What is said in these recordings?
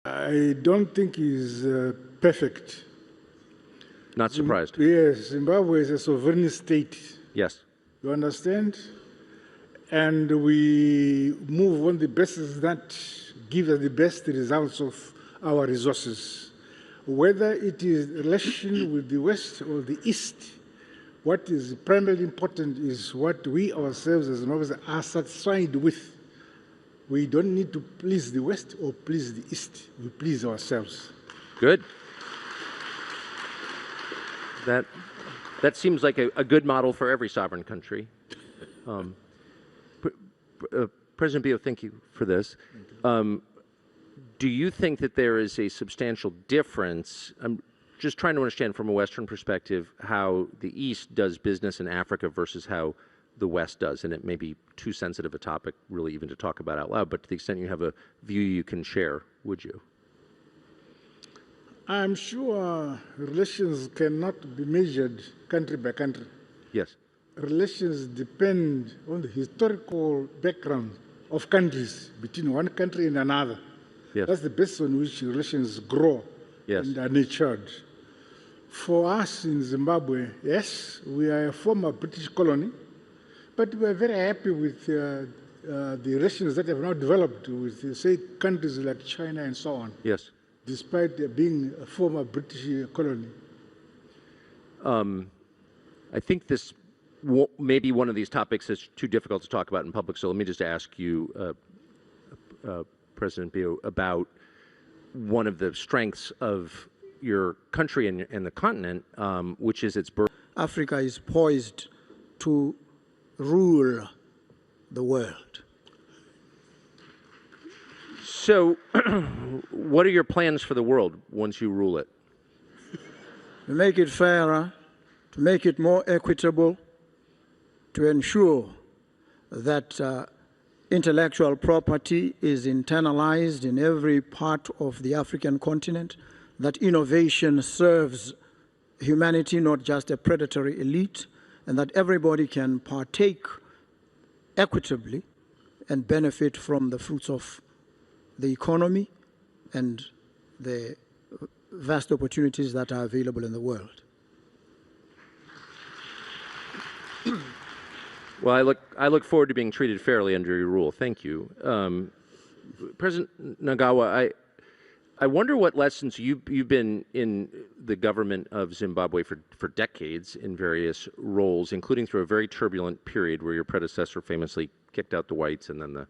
I don't think he's perfect. Not surprised. Yes, Zimbabwe is a sovereign state. Yes. You understand? And we move on the basis that give us the best results of our resources. Whether it is relation with the West or the East, what is primarily important is what we ourselves as Zimbabweans are satisfied with. We don't need to please the West or please the East. We please ourselves. Good. That seems like a good model for every sovereign country. President Bio, thank you for this. Do you think that there is a substantial difference? I'm just trying to understand from a Western perspective how the East does business in Africa versus how the West does, and it may be too sensitive a topic really even to talk about out loud, but to the extent you have a view you can share, would you? I'm sure relations cannot be measured country by country. Yes. Relations depend on the historical background of countries between one country and another. Yes. That's the basis on which relations grow and are nurtured. For us in Zimbabwe, yes, we are a former British colony, but we are very happy with the relations that have now developed with, say, countries like China and so on. Yes. Despite being a former British colony. I think this may be one of these topics that's too difficult to talk about in public, so let me just ask you, President Bio, about one of the strengths of your country and the continent, which is its birth. Africa is poised to rule the world. So, what are your plans for the world once you rule it? To make it fairer, to make it more equitable, to ensure that intellectual property is internalized in every part of the African continent, that innovation serves humanity, not just a predatory elite, and that everybody can partake equitably and benefit from the fruits of the economy and the vast opportunities that are available in the world. Well, I look forward to being treated fairly under your rule. Thank you. President Mnangagwa, I wonder what lessons you've been in the government of Zimbabwe for decades in various roles, including through a very turbulent period where your predecessor famously kicked out the whites and then the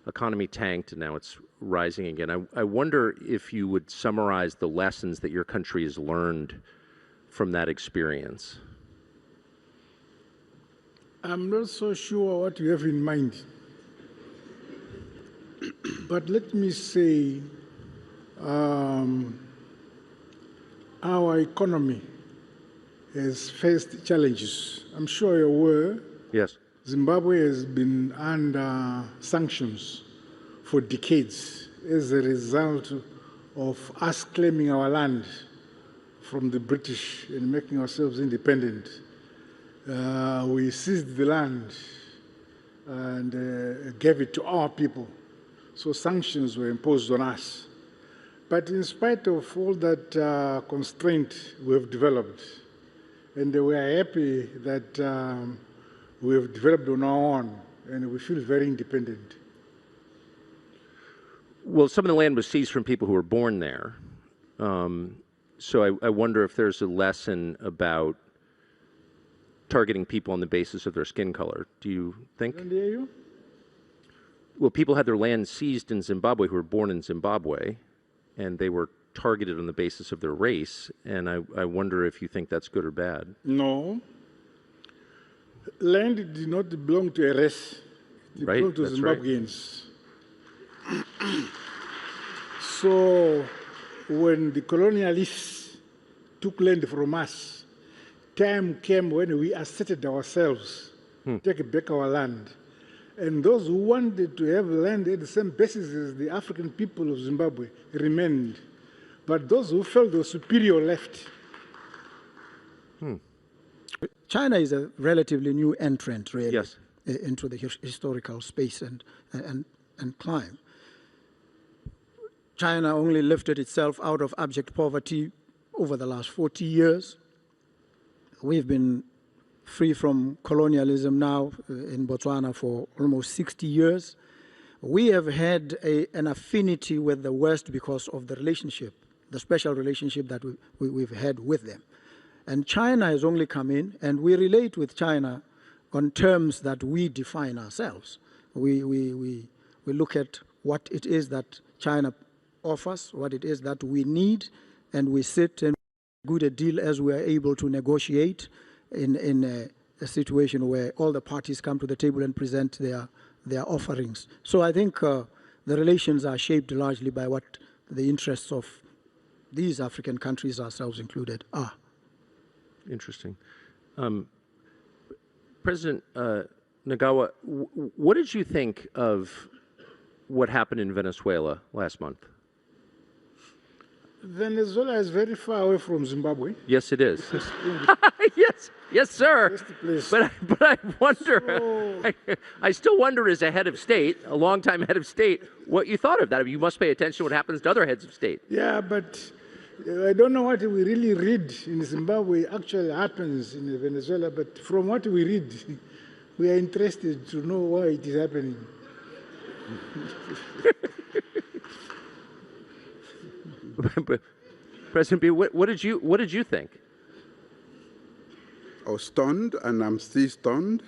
economy tanked and now it's rising again. I wonder if you would summarize the lessons that your country has learned from that experience. I'm not so sure what you have in mind. But let me say, our economy has faced challenges. I'm sure you're aware. Yes. Zimbabwe has been under sanctions for decades as a result of us claiming our land from the British and making ourselves independent. We seized the land and gave it to our people. So sanctions were imposed on us. But in spite of all that constraint we have developed, and we are happy that we have developed on our own, and we feel very independent. Well, some of the land was seized from people who were born there. So I wonder if there's a lesson about targeting people on the basis of their skin color. Do you think? Can I hear you? Well, people had their land seized in Zimbabwe who were born in Zimbabwe, and they were targeted on the basis of their race, and I wonder if you think that's good or bad. No. Land did not belong to a race. It belonged to Zimbabweans. Right. So when the colonialists took land from us, time came when we asserted ourselves, take back our land. And those who wanted to have land at the same basis as the African people of Zimbabwe remained. But those who felt they were superior left. China is a relatively new entrant, really, yes, into the historical space and climb. China only lifted itself out of abject poverty over the last 40 years. We've been free from colonialism now in Botswana for almost 60 years. We have had an affinity with the West because of the relationship, the special relationship that we've had with them. And China has only come in, and we relate with China on terms that we define ourselves. We look at what it is that China offers, what it is that we need, and we sit and good a deal as we are able to negotiate in a situation where all the parties come to the table and present their offerings. So I think the relations are shaped largely by what the interests of these African countries, ourselves included, are. Interesting. President Mnangagwa, what did you think of what happened in Venezuela last month? Venezuela is very far away from Zimbabwe. Yes, it is. yes, sir. But I wonder, I still wonder as a head of state, a longtime head of state, what you thought of that. I mean, you must pay attention to what happens to other heads of state. Yeah, but I don't know what we really read in Zimbabwe actually happens in Venezuela, but from what we read, we are interested to know why it is happening. President B, what did you think? I was stunned, and I'm still stunned.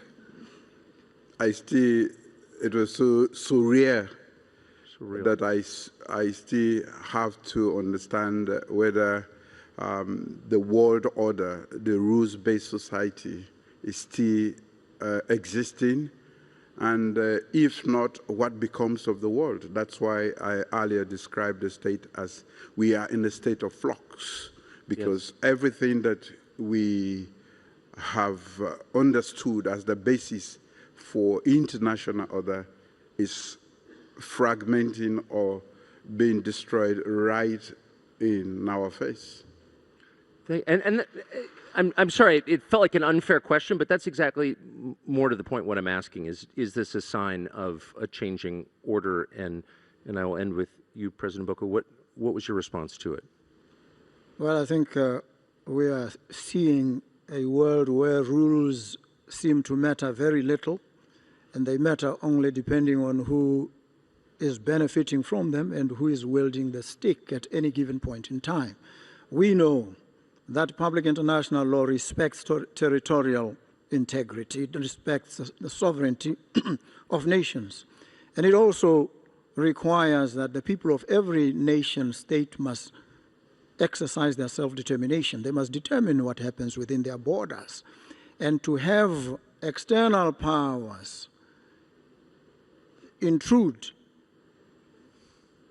It was so surreal that I still have to understand whether the world order, the rules-based society, is still existing, and if not, what becomes of the world? That's why I earlier described the state as we are in a state of flux, because everything that we have understood as the basis for international order is fragmenting or being destroyed right in our face. And I'm sorry, it felt like an unfair question, but that's exactly more to the point what I'm asking is this a sign of a changing order? And I will end with you, President Boko. What was your response to it? Well, I think we are seeing a world where rules seem to matter very little, and they matter only depending on who is benefiting from them and who is wielding the stick at any given point in time. We know that public international law respects territorial integrity, it respects the sovereignty of nations. And it also requires that the people of every nation state must exercise their self-determination. They must determine what happens within their borders. And to have external powers intrude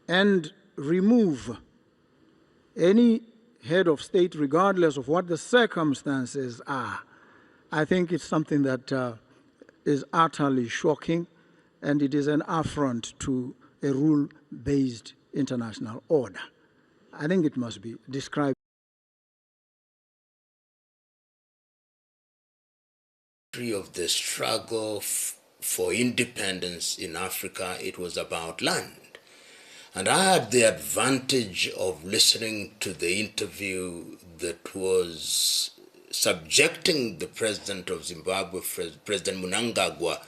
and remove any head of state, regardless of what the circumstances are, I think it's something that is utterly shocking, and it is an affront to a rule-based international order. I think it must be described. Of the struggle for independence in Africa, it was about land. And I had the advantage of listening to the interview that was subjecting the president of Zimbabwe, President Mnangagwa,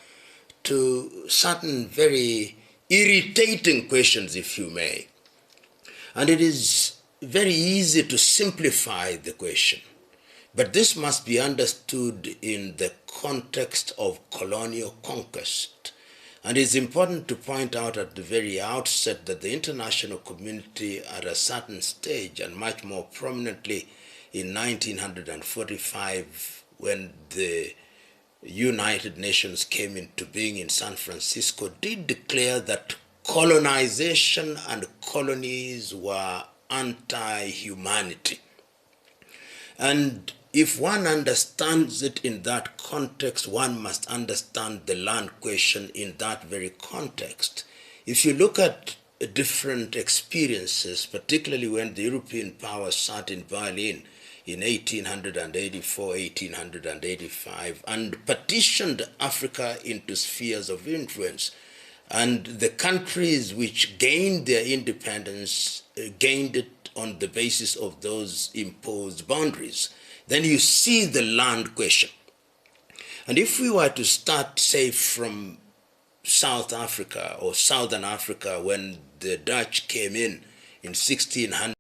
to certain very irritating questions, if you may. And it is very easy to simplify the question. But this must be understood in the context of colonial conquest. And it's important to point out at the very outset that the international community at a certain stage, and much more prominently in 1945, when the United Nations came into being in San Francisco, did declare that colonization and colonies were anti-humanity. And if one understands it in that context, one must understand the land question in that very context. If you look at different experiences, particularly when the European powers sat in Berlin in 1884, 1885, and partitioned Africa into spheres of influence, And the countries which gained their independence gained it on the basis of those imposed boundaries. Then you see the land question. And if we were to start, say, from South Africa or Southern Africa when the Dutch came in 1600,